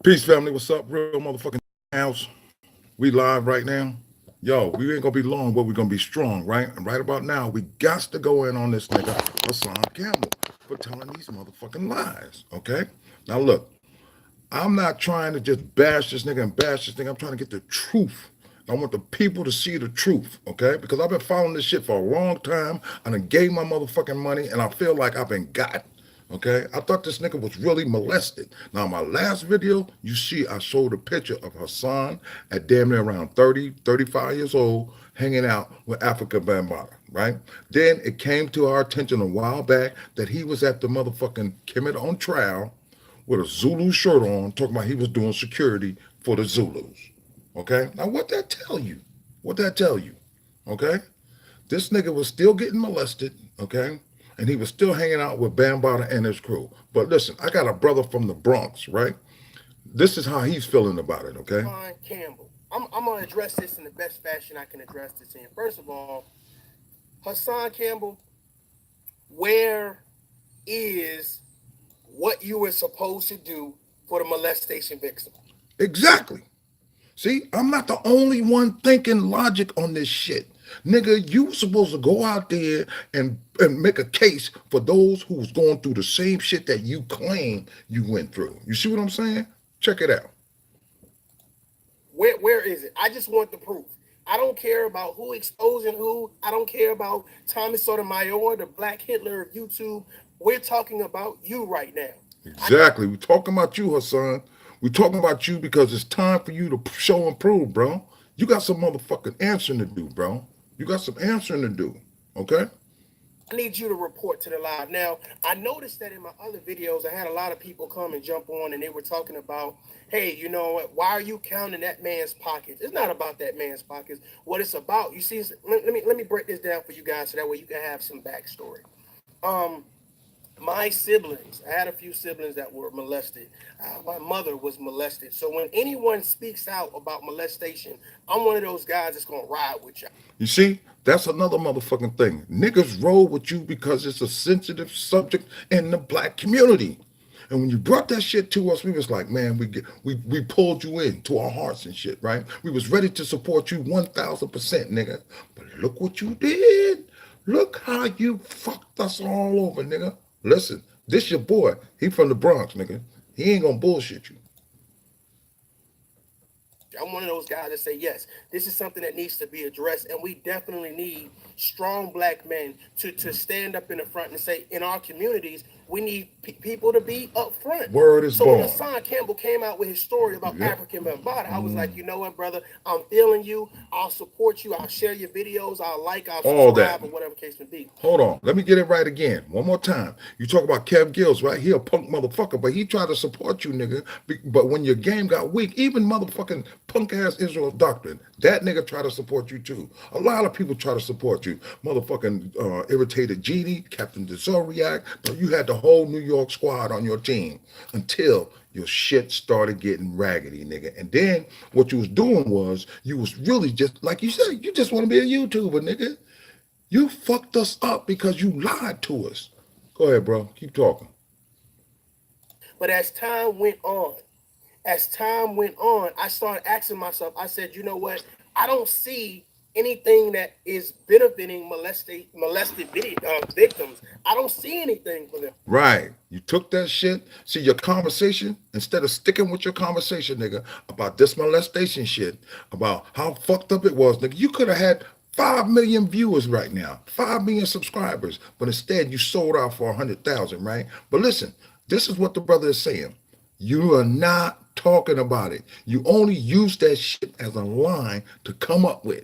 Peace, family. What's up? Real motherfucking house. We live right now. Yo, we ain't gonna be long, but we're gonna be strong, right? And right about now, we got to go in on this nigga, Hassan Campbell, for telling these motherfucking lies. Okay? Now look, I'm not trying to just bash this nigga and bash this nigga. I'm trying to get the truth. I want the people to see the truth, okay? Because I've been following this shit for a long time. I done gave my motherfucking money, and I feel like I've been got. Okay, I thought this nigga was really molested. Now, my last video, you see, I showed a picture of Hassan at damn near around 30, 35 years old, hanging out with Africa Bambaataa, right? Then it came to our attention a while back that he was at the motherfucking Kemet on trial with a Zulu shirt on, talking about he was doing security for the Zulus. Okay, now what that tell you? What that tell you? Okay, this nigga was still getting molested, okay? And he was still hanging out with Bambaataa and his crew. But listen, I got a brother from the Bronx, right? This is how he's feeling about it, okay? Hassan Campbell. I'm going to address this in the best fashion I can address this in. First of all, Hassan Campbell, where is what you were supposed to do for the molestation victim? Exactly. See, I'm not the only one thinking logic on this shit. Nigga, you supposed to go out there and make a case for those who was going through the same shit that you claim you went through. You see what I'm saying? Check it out. Where is it? I just want the proof. I don't care about who exposing who. I don't care about Thomas Sotomayor, the Black Hitler of YouTube. We're talking about you right now. Exactly. We're talking about you, Hassan. We're talking about you because it's time for you to show and prove, bro. You got some motherfucking answering to do, bro. You got some answering to do, okay? I need you to report to the live. Now, I noticed that in my other videos, I had a lot of people come and jump on and they were talking about, hey, you know what? Why are you counting that man's pockets? It's not about that man's pockets. What it's about, you see, let me break this down for you guys so that way you can have some backstory. My siblings, I had a few siblings that were molested. My mother was molested. So when anyone speaks out about molestation, I'm one of those guys that's going to ride with y'all. You see, that's another motherfucking thing. Niggas roll with you because it's a sensitive subject in the black community. And when you brought that shit to us, we was like, man, we pulled you in to our hearts and shit, right? We was ready to support you 1,000%, nigga. But look what you did. Look how you fucked us all over, nigga. Listen, this your boy. He from the Bronx, nigga. He ain't gonna bullshit you. I'm one of those guys that say, yes, this is something that needs to be addressed. And we definitely need strong black men to stand up in the front and say, in our communities, we need people to be up front. Word is So when born. Hassan Campbell came out with his story about Yep. African Bambaataa, I was like, you know what, brother? I'm feeling you. I'll support you. I'll share your videos. I'll All that. subscribe, or whatever case may be. Hold on. Let me get it right again. One more time. You talk about Kev Gills, right? He a punk motherfucker, but he tried to support you, nigga. But when your game got weak, even motherfucking punk ass Israel Doctrine, that nigga tried to support you too. A lot of people try to support you. Motherfucking irritated Genie, Captain Desoriac. But you had the whole New York squad on your team until your shit started getting raggedy, nigga. And then what you was doing was you was really just, like you said, you just want to be a YouTuber, nigga. You fucked us up because you lied to us. Go ahead, bro. Keep talking. But as time went on, I started asking myself, I said, you know what? I don't see anything that is benefiting molested victims. I don't see anything for them. Right. You took that shit. See, your conversation, instead of sticking with your conversation, nigga, about this molestation shit, about how fucked up it was, nigga, you could have had 5 million viewers right now, 5 million subscribers, but instead you sold out for 100,000, right? But listen, this is what the brother is saying. You are not talking about it. You only use that shit as a line to come up with.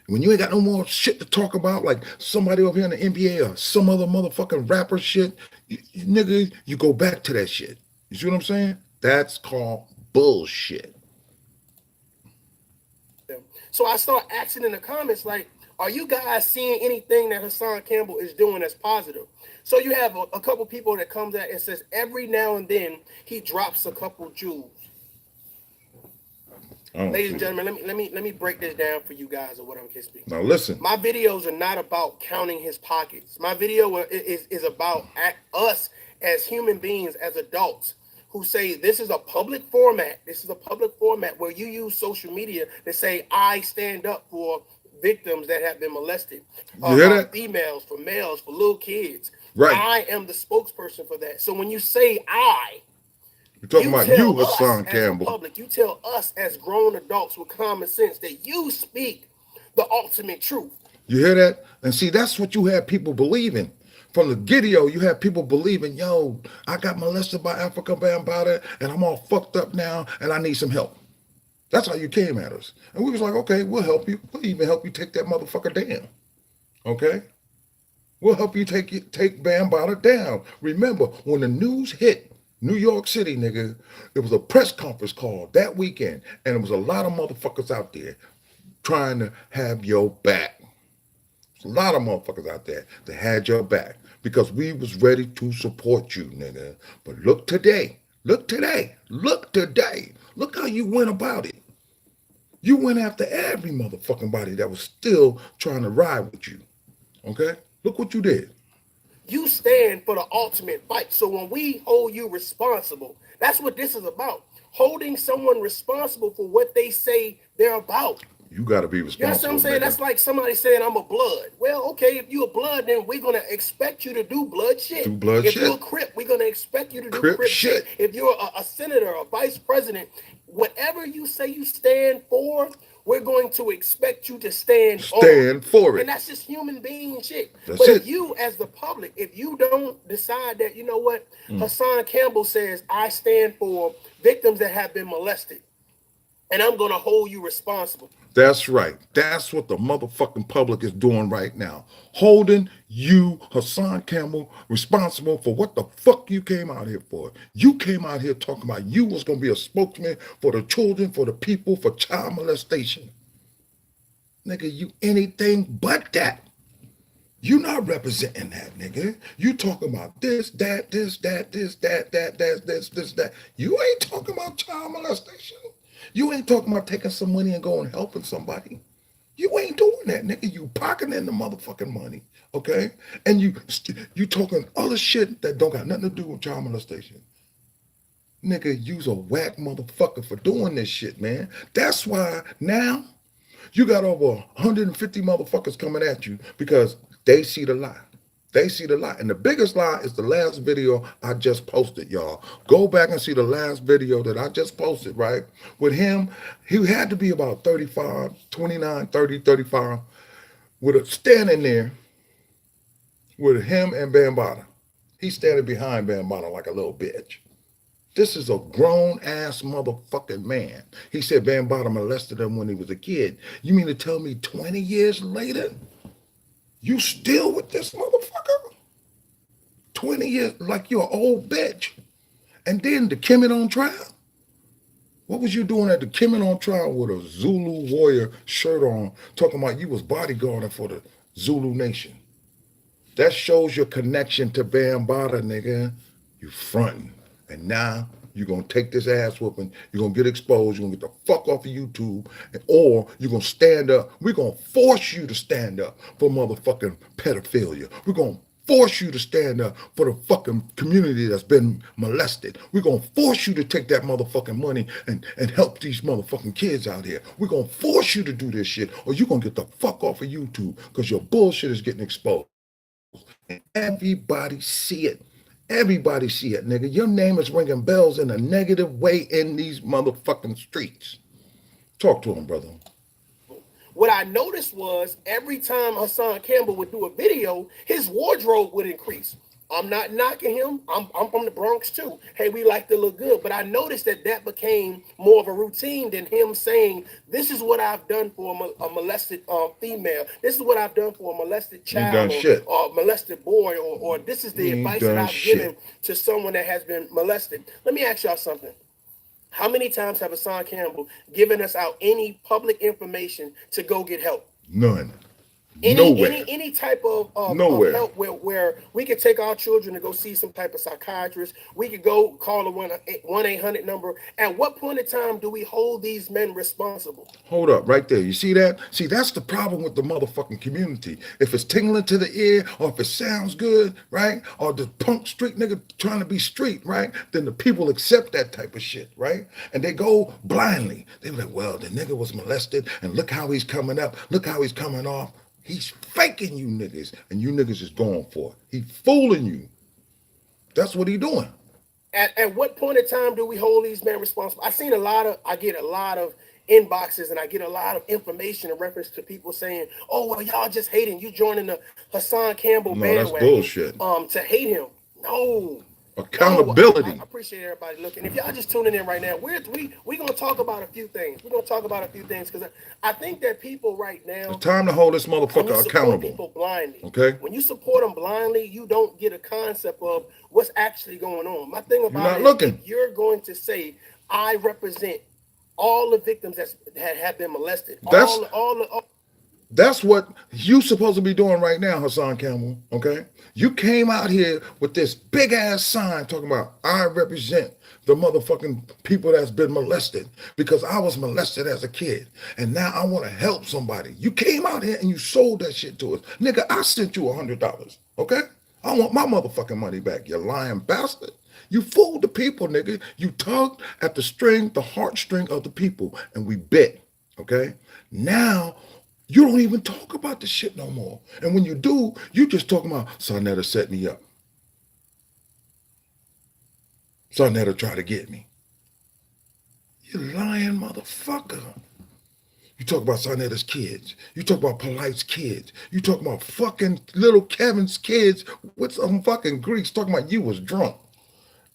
When you ain't got no more shit to talk about, like somebody over here in the NBA or some other motherfucking rapper shit, nigga, you go back to that shit. You see what I'm saying? That's called bullshit. So I start asking in the comments, like, are you guys seeing anything that Hassan Campbell is doing that's positive? So you have a couple people that comes out and says every now and then he drops a couple jewels. Ladies and gentlemen, let me break this down for you guys or whatever case be. Now listen. My videos are not about counting his pockets. My video is about us as human beings, as adults, who say this is a public format. This is a public format where you use social media to say, I stand up for victims that have been molested. You hear that? Females, for males, for little kids. Right. I am the spokesperson for that. So when you say You're talking about you, tell us Hassan as Campbell. the public, you tell us as grown adults with common sense that you speak the ultimate truth. You hear that? And see, that's what you had people believing. From the video, you had people believing, yo, I got molested by Africa Bambaataa and I'm all fucked up now and I need some help. That's how you came at us. And we was like, okay, we'll help you. We'll even help you take that motherfucker down. Okay? We'll help you take Bambaataa down. Remember, when the news hit New York City, nigga, it was a press conference call that weekend, and there was a lot of motherfuckers out there trying to have your back. A lot of motherfuckers out there that had your back because we was ready to support you, nigga. But look today. Look today. Look today. Look how you went about it. You went after every motherfucking body that was still trying to ride with you. Okay? Look what you did. You stand for the ultimate fight. So when we hold you responsible, that's what this is about. Holding someone responsible for what they say they're about. You got to be responsible. You know what I'm saying? Nigga. That's like somebody saying I'm a blood. Well, okay, if you're a blood, then we're going to expect you to do blood shit. If you're a Crip, we're going to expect you to do Crip shit. If you're a senator, a vice president, whatever you say you stand for, we're going to expect you to stand for it. And that's just human being shit. That's but it. If you, as the public, if you don't decide that, you know what, Hassan Campbell says, I stand for victims that have been molested, and I'm going to hold you responsible. That's right. That's what the motherfucking public is doing right now. Holding you, Hassan Campbell, responsible for what the fuck you came out here for. You came out here talking about you was going to be a spokesman for the children, for the people, for child molestation. Nigga, you anything but that. You not representing that, nigga. You talking about this, that, this, that, this, that, that. You ain't talking about child molestation. You ain't talking about taking some money and going and helping somebody. You ain't doing that, nigga. You pocketing the motherfucking money, okay? And you talking other shit that don't got nothing to do with child molestation. Nigga, you's a whack motherfucker for doing this shit, man. That's why now you got over 150 motherfuckers coming at you because they see the lie. They see the lie. And the biggest lie is the last video I just posted, y'all. Go back and see the last video that I just posted, right? With him, he had to be about 35, 29, 30, 35, with a standing there with him and Bambaataa. He's standing behind Bambaataa like a little bitch. This is a grown-ass motherfucking man. He said Bambaataa molested him when he was a kid. You mean to tell me 20 years later, you still with this motherfucker? 20 years, like you're an old bitch. And then the Kemet on trial? What was you doing at the Kemet on trial with a Zulu warrior shirt on, talking about you was bodyguarding for the Zulu nation? That shows your connection to Bambaataa, nigga. You fronting. And now you're going to take this ass whooping. You're going to get exposed. You're going to get the fuck off of YouTube. Or you're going to stand up. We're going to force you to stand up for motherfucking pedophilia. We're going to force you to stand up for the fucking community that's been molested. We're going to force you to take that motherfucking money and help these motherfucking kids out here. We're going to force you to do this shit, or you're going to get the fuck off of YouTube because your bullshit is getting exposed. And everybody see it. Everybody see it, nigga. Your name is ringing bells in a negative way in these motherfucking streets. Talk to him, brother. What I noticed was every time Hassan Campbell would do a video, his wardrobe would increase. I'm not knocking him. I'm from the Bronx too. Hey, we like to look good. But I noticed that became more of a routine than him saying, this is what I've done for a molested female. This is what I've done for a molested child or molested boy. Or this is the advice that I've given to someone that has been molested. Let me ask y'all something. How many times have Hassan Campbell given us out any public information to go get help? None. Nowhere. Any type of Nowhere. help where we could take our children to go see some type of psychiatrist. We could go call the 1-800 number. At what point in time do we hold these men responsible? Hold up, right there. You see that? See, that's the problem with the motherfucking community. If it's tingling to the ear, or if it sounds good, right? Or the punk street nigga trying to be street, right? Then the people accept that type of shit, right? And they go blindly. They be like, well, the nigga was molested, and look how he's coming up. Look how he's coming off. He's faking you niggas, and you niggas is going for it. He fooling you. That's what he doing. At what point in time do we hold these men responsible? I get a lot of inboxes and I get a lot of information in reference to people saying, oh, well, y'all just hating. You joining the Hassan Campbell No, that's bandwagon bullshit. to hate him. No. Accountability. I appreciate everybody looking. If y'all just tuning in right now, we're gonna talk about a few things. We're gonna talk about a few things because I think that people right now, It's time to hold this when you motherfucker support accountable. people blindly, Okay? when you support them blindly, you don't get a concept of what's actually going on. My thing You're about not it looking. is if you're going to say, I represent all the victims that have been molested, That's all That's what you supposed to be doing right now, Hassan Campbell. Okay? You came out here with this big ass sign talking about I represent the motherfucking people that's been molested because I was molested as a kid and now I want to help somebody. You came out here and you sold that shit to us. Nigga, I sent you $100. Okay? I want my motherfucking money back, you lying bastard. You fooled the people, nigga. You tugged at the string, the heartstring of the people, and we bit. Okay? Now you don't even talk about the shit no more. And when you do, you just talking about Sarnetta set me up. Sarnetta tried to get me. You lying motherfucker. You talk about Sarnetta's kids. You talk about Polite's kids. You talk about fucking little Kevin's kids with some fucking Greeks talking about you was drunk.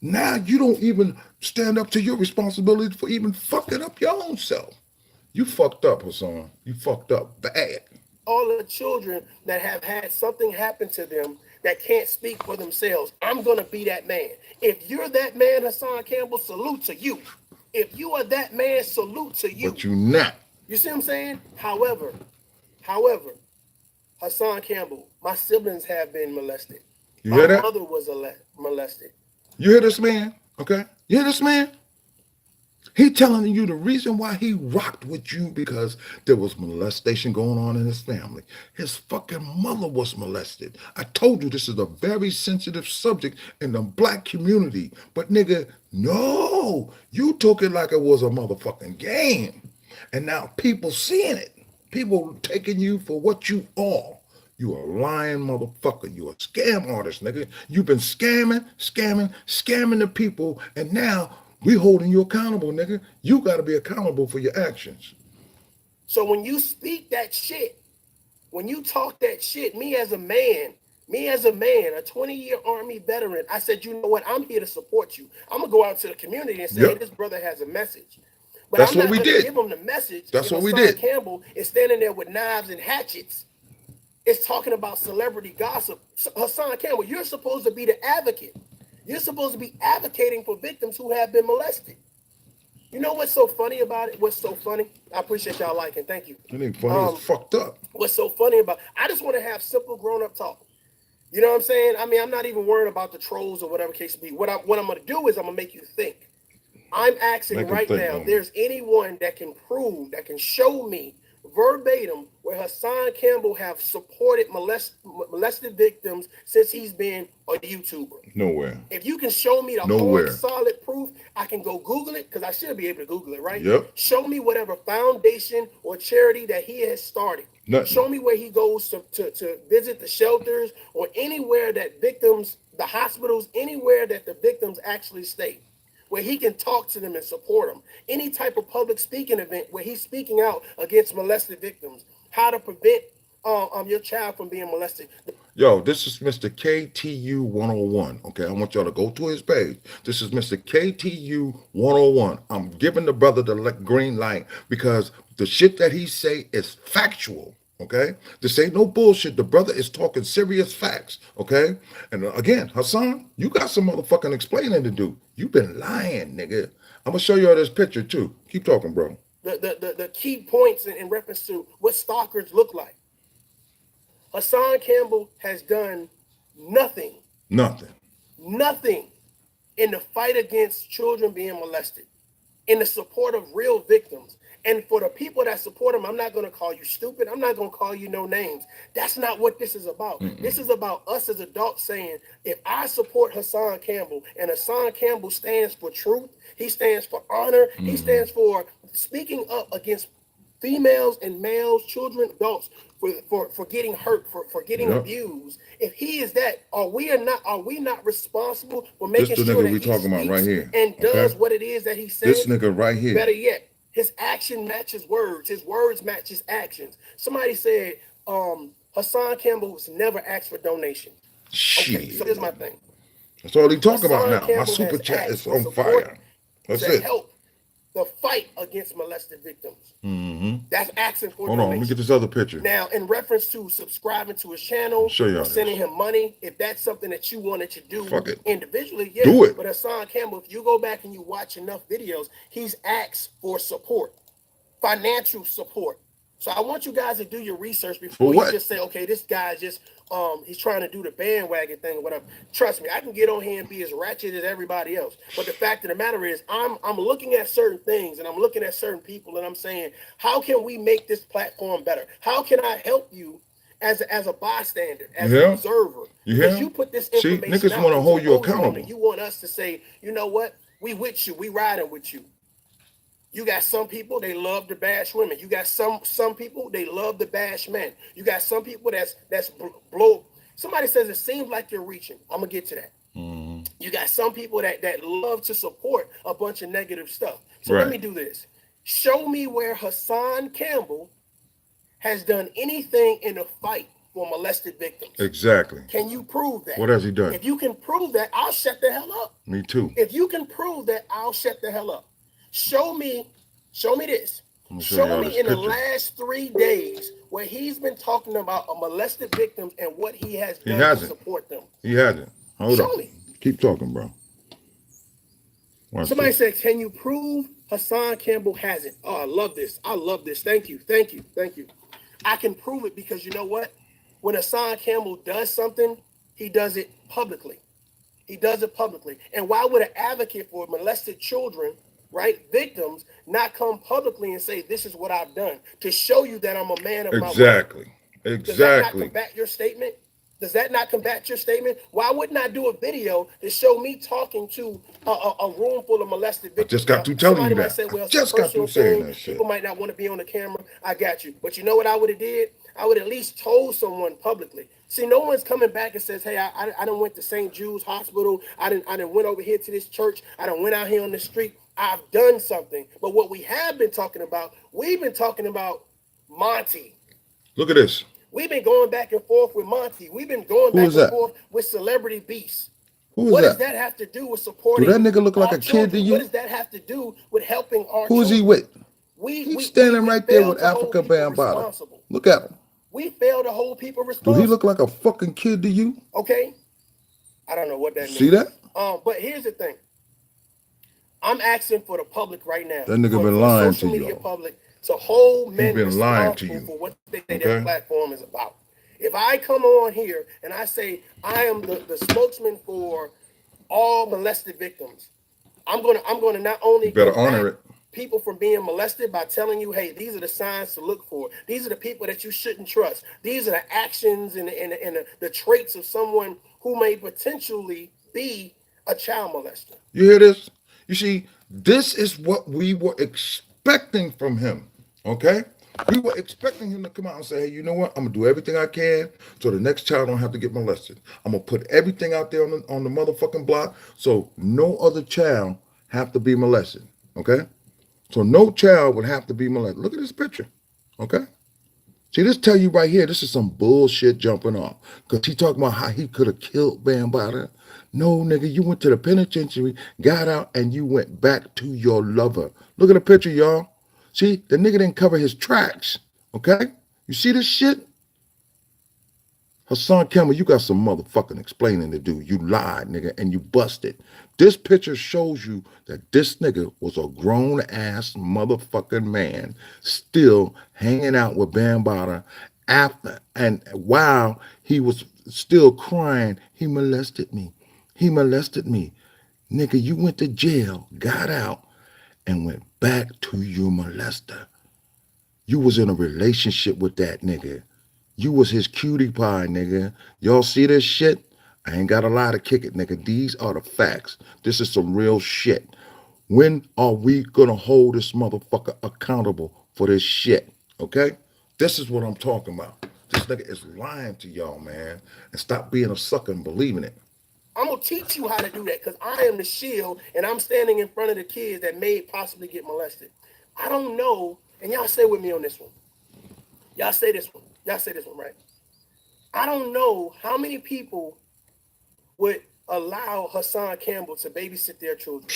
Now you don't even stand up to your responsibility for even fucking up your own self. You fucked up, Hassan. You fucked up bad. all the children that have had something happen to them that can't speak for themselves. I'm gonna be that man. If you're that man, Hassan Campbell, salute to you. If you are that man, salute to you. But you not. You see what I'm saying? However, Hassan Campbell, my siblings have been molested. You My hear that? mother was molested. You hear this man? Okay? You hear this man? He telling you the reason why he rocked with you because there was molestation going on in his family. His fucking mother was molested. I told you this is a very sensitive subject in the black community. But nigga, no, you took it like it was a motherfucking game. And now people seeing it. People taking you for what you are. You a lying motherfucker. You a scam artist, nigga. You've been scamming the people, and now we holding you accountable, nigga. You got to be accountable for your actions. So when you speak that shit, when you talk that shit, me as a man, a 20-year Army veteran, I said, you know what? I'm here to support you. I'm going to go out to the community and say, hey, this brother has a message. But That's I'm what not we going to did. give him the message. That's if what we Hassan did. Campbell is standing there with knives and hatchets. It's talking about celebrity gossip. Hassan Campbell, you're supposed to be the advocate. You're supposed to be advocating for victims who have been molested. You know what's so funny about it? What's so funny? I appreciate y'all liking. Thank you. That ain't funny. It's fucked up. What's so funny about I just want to have simple grown-up talk. You know what I'm saying? I mean, I'm not even worried about the trolls or whatever case be. What I'm going to do is I'm going to make you think. I'm asking right now, there's anyone that can prove, that can show me verbatim where Hassan Campbell have supported molested victims since he's been a YouTuber. Nowhere. If you can show me the hard, solid proof, I can go Google it because I should be able to Google it, right? Yep. Show me whatever foundation or charity that he has started. Nothing. Show me where he goes to visit the shelters or anywhere that victims, the hospitals, anywhere that the victims actually stay, where he can talk to them and support them. Any type of public speaking event where he's speaking out against molested victims, how to prevent your child from being molested. Yo, this is Mr. KTU 101. Okay, I want y'all to go to his page. This is Mr. KTU 101. I'm giving the brother the green light because the shit that he say is factual. Okay, this ain't no bullshit. The brother is talking serious facts. Okay, and again, Hassan, you got some motherfucking explaining to do. You been lying, nigga. I'm gonna show you all this picture too. Keep talking, bro. The key points in reference to what stalkers look like. Hassan Campbell has done nothing, Nothing. nothing in the fight against children being molested, in the support of real victims. And for the people that support him, I'm not going to call you stupid. I'm not going to call you no names. That's not what this is about. This is about us as adults saying, if I support Hassan Campbell, and Hassan Campbell stands for truth, he stands for honor, he stands for speaking up against females and males, children, adults, for getting hurt, for getting abused. If he is that, are we not responsible for making the sure nigga that we he talking about right here, and does what it is that he says? This nigga right here. Better yet, his action matches words. His words match his actions. Somebody said Hassan Campbell was never asked for donation. Okay, so here's my thing. That's all he talk about Hassan now. Campbell My super has chat asked is for on support fire. That's to it. help the fight against molested victims. That's asking for Hold on, let me get this other picture. Now, in reference to subscribing to his channel, show y'all or sending this. him money, if that's something that you wanted to do Fuck it. individually, yeah. Do it. But Hassan Campbell, if you go back and you watch enough videos, he's asked for support, financial support. So I want you guys to do your research before you just say, okay, this guy's just he's trying to do the bandwagon thing or whatever. Trust me, I can get on here and be as ratchet as everybody else. But the fact of the matter is, I'm looking at certain things and I'm looking at certain people and I'm saying, how can we make this platform better? How can I help you as a bystander, as an observer? Because you put this information out. See, niggas want to hold you accountable. You want us to say, you know what? We with you. We riding with you. You got some people, they love to bash women. You got some people, they love to bash men. You got some people that's blow. Somebody says it seems like you're reaching. I'm gonna get to that. You got some people that love to support a bunch of negative stuff. So let me do this. Show me where Hassan Campbell has done anything in the fight for molested victims. Exactly. Can you prove that? What has he done? If you can prove that, I'll shut the hell up. Me too. If you can prove that, I'll shut the hell up. Show me this. Show me in the last 3 days where he's been talking about molested victims and what he has done to support them. He hasn't. Hold on. Show me. Keep talking, bro. Somebody said, can you prove Hassan Campbell hasn't? Oh, I love this. I love this. Thank you. Thank you. Thank you. I can prove it because you know what? When Hassan Campbell does something, he does it publicly. He does it publicly. And why would an advocate for molested children, right, victims, not come publicly and say, this is what I've done, to show you that I'm a man of my word? Exactly. Does that not combat your statement? Does that not combat your statement? Why wouldn't I do a video to show me talking to a room full of molested victims? I just got to telling you that. Say, well, just got to saying that shit. People might not want to be on the camera. I got you. But you know what I would have did? I would at least told someone publicly. See, no one's coming back and says, hey, I done went to St. Jude's Hospital. I done went over here to this church. I done went out here on the street. I've done something. But what we have been talking about, we've been talking about Monty. Look at this. We've been going back and forth with Monty. We've been going back and forth with Celebrity Beast. What does that have to do with supporting? Do that nigga look like a kid to you? What does that have to do with helping our children? Who is he with? He's standing right there with Africa Bambaataa. Look at him. We fail to hold people responsible. Do he look like a fucking kid to you? Okay. I don't know what that means. See that? But here's the thing. I'm asking for the public right now. That nigga been lying to you. Public to hold men responsible for what they think their platform is about. If I come on here and I say I am the spokesman for all molested victims, I'm gonna not only better honor it. People from being molested by telling you, hey, these are the signs to look for. These are the people that you shouldn't trust. These are the actions and the traits of someone who may potentially be a child molester. You hear this? You see, this is what we were expecting from him, okay? We were expecting him to come out and say, hey, you know what? I'm going to do everything I can so the next child don't have to get molested. I'm going to put everything out there on the motherfucking block so no other child have to be molested, okay? So no child would have to be molested. Look at this picture, okay? See, this tell you right here, this is some bullshit jumping off. Because he talking about how he could have killed Bambaataa. No, nigga, you went to the penitentiary, got out, and you went back to your lover. Look at the picture, y'all. See, the nigga didn't cover his tracks, okay? You see this shit? Hassan Campbell, you got some motherfucking explaining to do. You lied, nigga, and you busted. This picture shows you that this nigga was a grown-ass motherfucking man still hanging out with Bambaataa after and while he was still crying, he molested me. He molested me. Nigga, you went to jail, got out, and went back to your molester. You was in a relationship with that nigga. You was his cutie pie, nigga. Y'all see this shit? I ain't got a lie to kick it, nigga. These are the facts. This is some real shit. When are we gonna hold this motherfucker accountable for this shit? Okay? This is what I'm talking about. This nigga is lying to y'all, man. And stop being a sucker and believing it. I'm gonna teach you how to do that because I am the shield and I'm standing in front of the kids that may possibly get molested. I don't know, and y'all stay with me on this one. Y'all say this one. Y'all say this one, right? I don't know how many people would allow Hassan Campbell to babysit their children.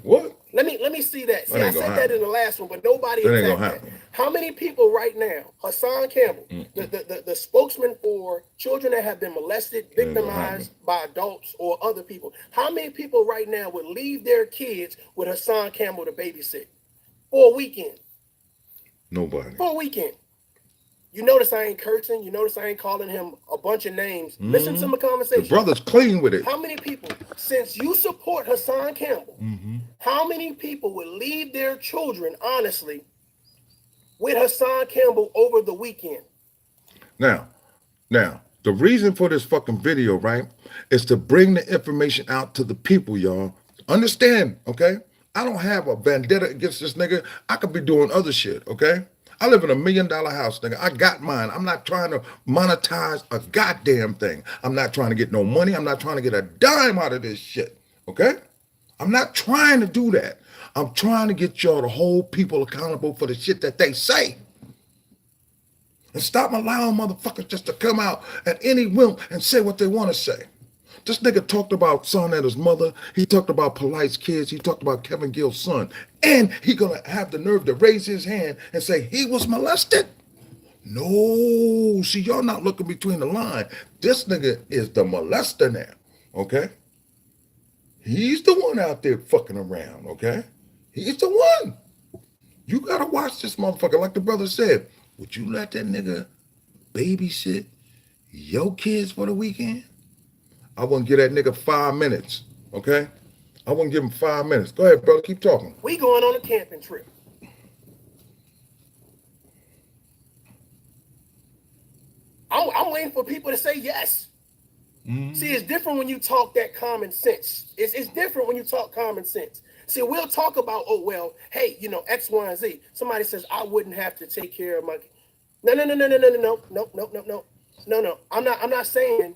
What? Let me see that. See, That I ain't said gonna that happen. in the last one, but nobody That ain't attacked gonna that. happen. How many people right now, Hassan Campbell, the spokesman for children that have been molested, Ain't gonna victimized by adults or other people, how many people right now would leave their kids with Hassan Campbell to babysit for a weekend? Nobody. For a weekend. You notice I ain't cursing. You notice I ain't calling him a bunch of names. Listen to my The conversation. brother's clean with it. How many people, since you support Hassan Campbell, how many people would leave their children, honestly, with Hassan Campbell over the weekend? Now, the reason for this fucking video, right, is to bring the information out to the people, y'all. Understand, okay? I don't have a vendetta against this nigga. I could be doing other shit, okay? I live in $1 million house, nigga. I got mine. I'm not trying to monetize a goddamn thing. I'm not trying to get no money. I'm not trying to get a dime out of this shit, okay? I'm not trying to do that. I'm trying to get y'all to hold people accountable for the shit that they say. And stop allowing motherfuckers just to come out at any whim and say what they want to say. This nigga talked about Sonetta's mother. He talked about Polite's kids. He talked about Kevin Gill's son. And he gonna have the nerve to raise his hand and say he was molested? No, see, y'all not looking between the line. This nigga is the molester now, okay? He's the one out there fucking around, okay? He's the one. You gotta watch this motherfucker. Like the brother said, would you let that nigga babysit your kids for the weekend? I wouldn't give that nigga 5 minutes, okay? I wouldn't give him 5 minutes. Go ahead, brother, keep talking. We going on a camping trip. I'm waiting for people to say yes. See, it's different when you talk that common sense. It's different when you talk common sense. See, we'll talk about, oh, well, hey, you know, X, Y, and Z. Somebody says, I wouldn't have to take care of my... No. I'm not saying...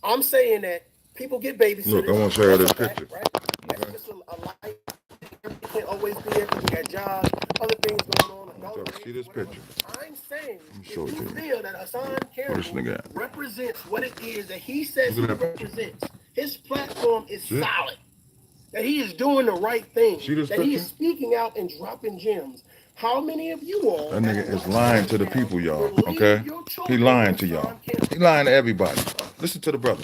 I'm saying that people get babysitters. Look, I want to show you this That's a fact, picture. right? That's just a life. Everybody can't always be there because you got jobs, other things going on. See this whatever. picture? I'm saying, if show it you to you. feel that Hassan Where's this Campbell nigga at? represents what it is that he says he Look at that picture. represents, his platform is See it? solid, that he is doing the right thing, See this that he is picture? speaking out and dropping gems. How many of you all... That nigga is lying to the people, y'all, will leave okay? your He children lying with to y'all. Hassan Campbell? He lying to everybody. Listen to the brother.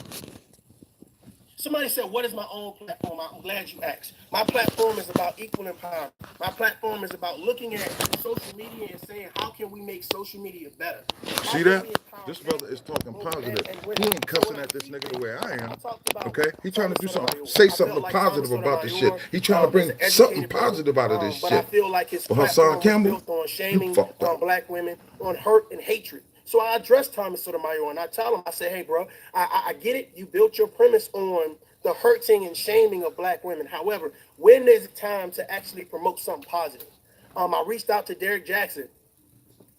Somebody said, what is my own platform? I'm glad you asked. My platform is about equal empowerment. My platform is about looking at social media and saying, how can we make social media better? See that? This brother is talking positive. He ain't cussing at this nigga the way I am. Okay? He trying to do something, say something positive about this shit. He trying to bring something positive out of this but I shit. feel like his But Hassan platform was Campbell, built on you shaming fucked up. black women, on hurt and hatred. So I addressed Thomas Sotomayor and I tell him, I say, hey, bro, I get it. You built your premise on the hurting and shaming of black women. However, when there's a time to actually promote something positive, I reached out to Derek Jackson.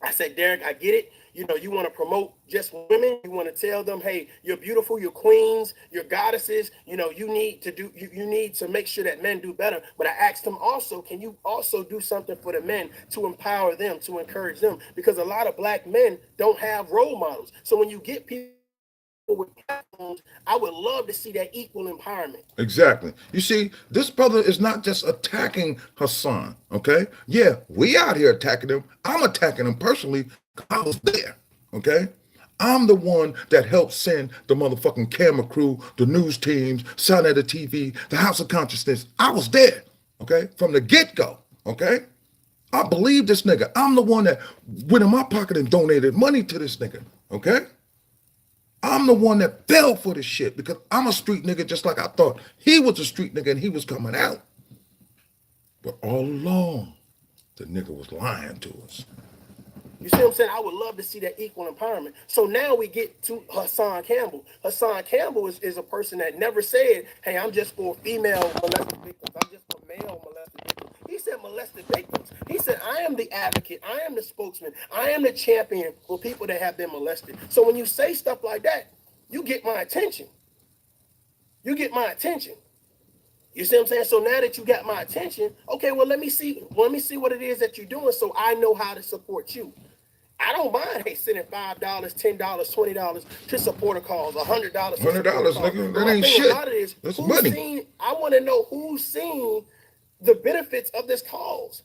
I said, Derek, I get it. You know, you want to promote just women. You want to tell them, hey, you're beautiful, you're queens, you're goddesses. You know, you need to make sure that men do better. But I asked him also, can you also do something for the men to empower them, to encourage them? Because a lot of black men don't have role models. So when you get people with platforms, I would love to see that equal empowerment. Exactly. You see, this brother is not just attacking Hassan, okay? Yeah, we out here attacking him. I'm attacking him personally because I was there, okay? I'm the one that helped send the motherfucking camera crew, the news teams, Sound of the TV, the House of Consciousness. I was there, okay? From the get-go, okay? I believe this nigga. I'm the one that went in my pocket and donated money to this nigga. Okay? I'm the one that fell for this shit because I'm a street nigga just like I thought he was a street nigga and he was coming out. But all along, the nigga was lying to us. You see what I'm saying? I would love to see that equal empowerment. So now we get to Hassan Campbell. Hassan Campbell is a person that never said, hey, I'm just for female molested victims. I'm just for male molested victims. He said molested victims. He said, I am the advocate. I am the spokesman. I am the champion for people that have been molested. So when you say stuff like that, you get my attention. You get my attention. You see what I'm saying? So now that you got my attention, okay, well, let me see what it is that you're doing so I know how to support you. I don't mind, hey, sending $5, $10, $20 to support a cause, $100. $100, nigga, that ain't shit. About it is, that's money. I want to know who's seen the benefits of this cause.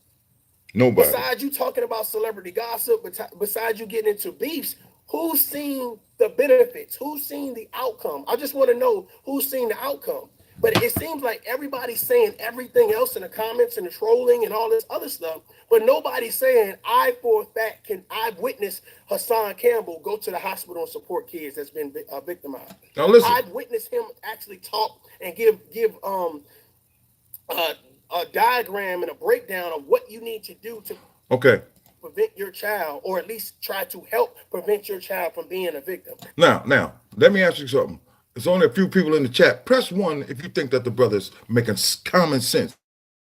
Nobody. Besides you talking about celebrity gossip, besides you getting into beefs, who's seen the benefits? Who's seen the outcome? I just want to know who's seen the outcome. But it seems like everybody's saying everything else in the comments and the trolling and all this other stuff, but nobody's saying I for a fact I've witnessed Hassan Campbell go to the hospital and support kids that's been victimized. Now listen, I've witnessed him actually talk and give a diagram and a breakdown of what you need to do to prevent your child, or at least try to help prevent your child from being a victim. Now, let me ask you something. There's only a few people in the chat. Press 1 if you think that the brother's making common sense.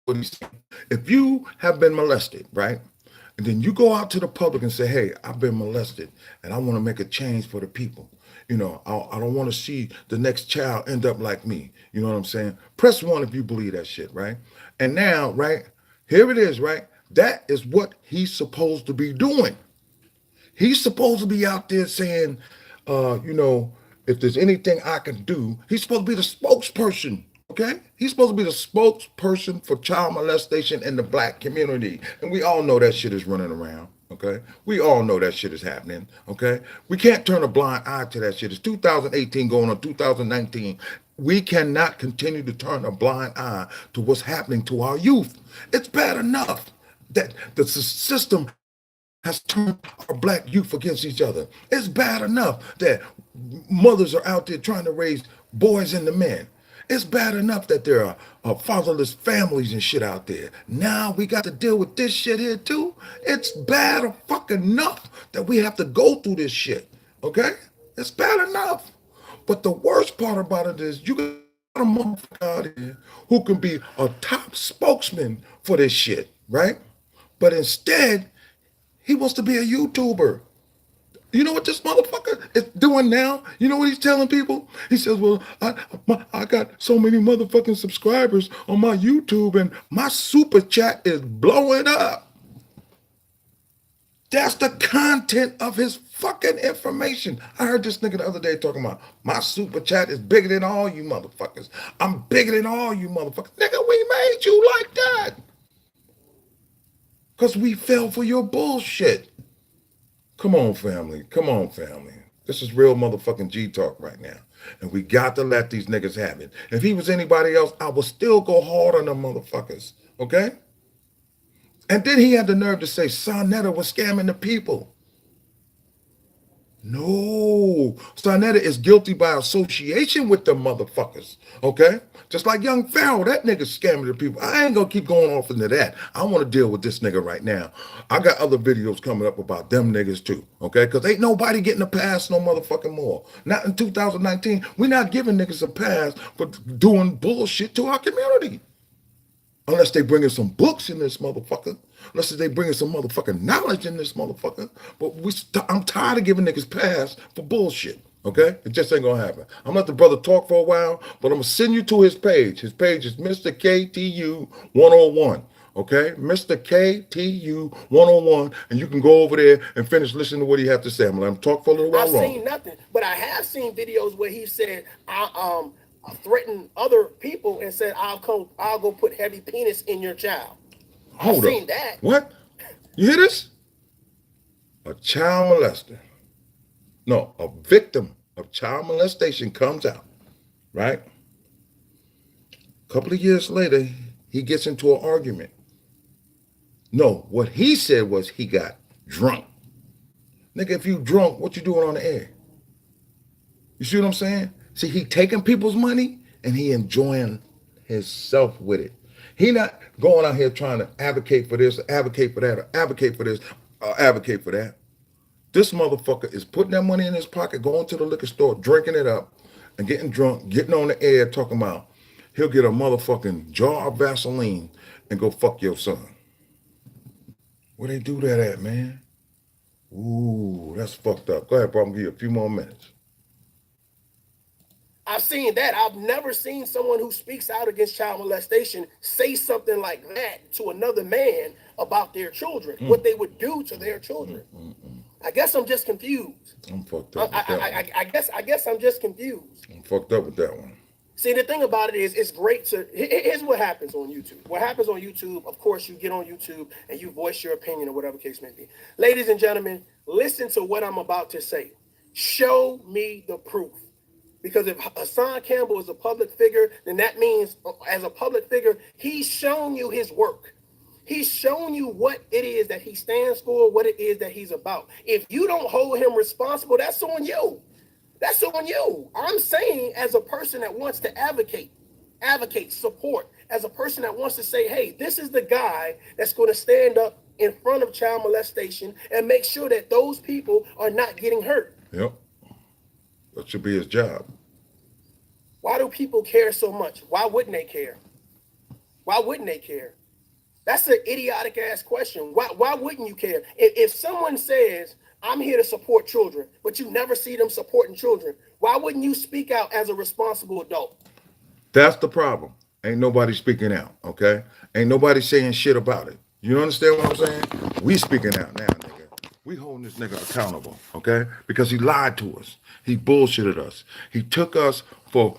If you have been molested, right? And then you go out to the public and say, hey, I've been molested and I want to make a change for the people. You know, I don't want to see the next child end up like me. You know what I'm saying? Press 1 if you believe that shit, right? And now, right, here it is, right? That is what he's supposed to be doing. He's supposed to be out there saying, you know, if there's anything I can do, he's supposed to be the spokesperson, okay? He's supposed to be the spokesperson for child molestation in the black community. And we all know that shit is running around, okay? We all know that shit is happening, okay? We can't turn a blind eye to that shit. It's 2018 going on 2019. We cannot continue to turn a blind eye to what's happening to our youth. It's bad enough that the system has turned our black youth against each other. It's bad enough that mothers are out there trying to raise boys into men. It's bad enough that there are fatherless families and shit out there. Now we got to deal with this shit here too. It's bad fucking enough that we have to go through this shit, okay? It's bad enough. But the worst part about it is you got a motherfucker out here who can be a top spokesman for this shit, right? But instead, he wants to be a YouTuber. You know what this motherfucker is doing now? You know what he's telling people? He says, well, I got so many motherfucking subscribers on my YouTube and my super chat is blowing up. That's the content of his fucking information. I heard this nigga the other day talking about my super chat is bigger than all you motherfuckers. I'm bigger than all you motherfuckers. Nigga, we made you like that. Because we fell for your bullshit. Come on, family. Come on, family. This is real motherfucking G talk right now. And we got to let these niggas have it. If he was anybody else, I would still go hard on them motherfuckers. Okay? And then he had the nerve to say Sonetta was scamming the people. No, Sonetta is guilty by association with them motherfuckers, okay? Just like young Pharaoh, that nigga scamming the people. I ain't gonna keep going off into that. I wanna deal with this nigga right now. I got other videos coming up about them niggas too, okay? Because ain't nobody getting a pass no motherfucking more. Not in 2019. We're not giving niggas a pass for doing bullshit to our community. Unless they bringing some books in this motherfucker. Unless they bringing some motherfucking knowledge in this motherfucker. But I'm tired of giving niggas pass for bullshit. Okay? It just ain't gonna happen. I'm gonna let the brother talk for a while, but I'm gonna send you to his page. His page is Mr. KTU 101. Okay? Mr. KTU 101. And you can go over there and finish listening to what he have to say. I'm gonna let him talk for a little while longer. I've seen nothing, but I have seen videos where he said, I threatened other people and said, I'll go put heavy penis in your child. I've seen that. What? You hear this? A child molester. No, a victim of child molestation comes out, right? A couple of years later, he gets into an argument. No, what he said was he got drunk. Nigga, if you drunk, what you doing on the air? You see what I'm saying? See, he taking people's money and he enjoying himself with it. He not going out here trying to advocate for this, advocate for that, or advocate for this, or advocate for that. This motherfucker is putting that money in his pocket, going to the liquor store, drinking it up, and getting drunk, getting on the air talking about he'll get a motherfucking jar of Vaseline and go fuck your son. Where they do that at, man? Ooh, that's fucked up. Go ahead, bro. I'm gonna give you a few more minutes. I've seen that. I've never seen someone who speaks out against child molestation say something like that to another man about their children, what they would do to their children. I guess I'm just confused. I'm fucked up. I guess I'm just confused. I'm fucked up with that one. See, the thing about it is, it's great to. Here's what happens on YouTube. What happens on YouTube, of course, you get on YouTube and you voice your opinion or whatever case may be. Ladies and gentlemen, listen to what I'm about to say. Show me the proof. Because if Hassan Campbell is a public figure, then that means as a public figure, he's shown you his work. He's shown you what it is that he stands for, what it is that he's about. If you don't hold him responsible, that's on you. That's on you. I'm saying as a person that wants to advocate, support, as a person that wants to say, hey, this is the guy that's going to stand up in front of child molestation and make sure that those people are not getting hurt. Yep. That should be his job. Why do people care so much? Why wouldn't they care? Why wouldn't they care? That's an idiotic ass question. Why wouldn't you care? If someone says, I'm here to support children, but you never see them supporting children, why wouldn't you speak out as a responsible adult? That's the problem. Ain't nobody speaking out, okay? Ain't nobody saying shit about it. You understand what I'm saying? We speaking out now, nigga. We holding this nigga accountable, okay? Because he lied to us. He bullshitted us. He took us for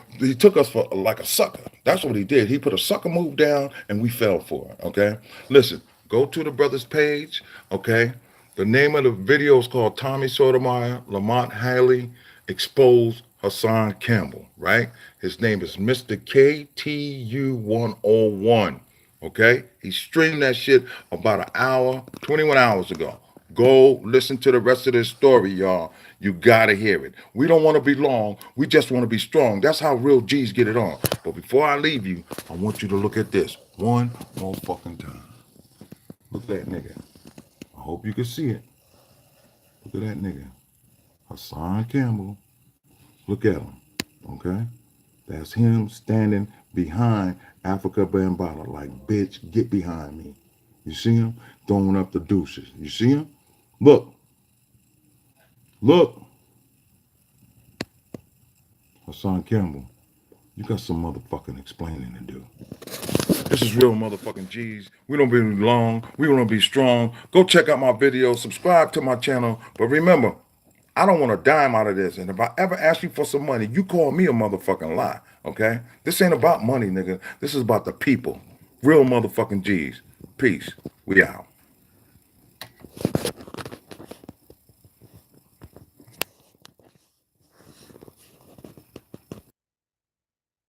like a sucker. That's what he did. He put a sucker move down and we fell for it, okay? Listen, go to the brother's page, okay? The name of the video is called Tommy Sotomayor, Lamont Haley, Exposed Hassan Campbell, right? His name is Mr. KTU101, okay? He streamed that shit about an hour, 21 hours ago. Go listen to the rest of this story, y'all. You gotta hear it. We don't want to be long. We just want to be strong. That's how real G's get it on. But before I leave you, I want you to look at this one more fucking time. Look at that nigga. I hope you can see it. Look at that nigga. Hassan Campbell. Look at him. Okay? That's him standing behind Africa Bambaataa like, bitch, get behind me. You see him? Throwing up the deuces. You see him? Look. Look. Hassan Campbell, you got some motherfucking explaining to do. This is real motherfucking G's. We don't be long. We want to be strong. Go check out my videos. Subscribe to my channel. But remember, I don't want a dime out of this. And if I ever ask you for some money, you call me a motherfucking lie. Okay? This ain't about money, nigga. This is about the people. Real motherfucking G's. Peace. We out.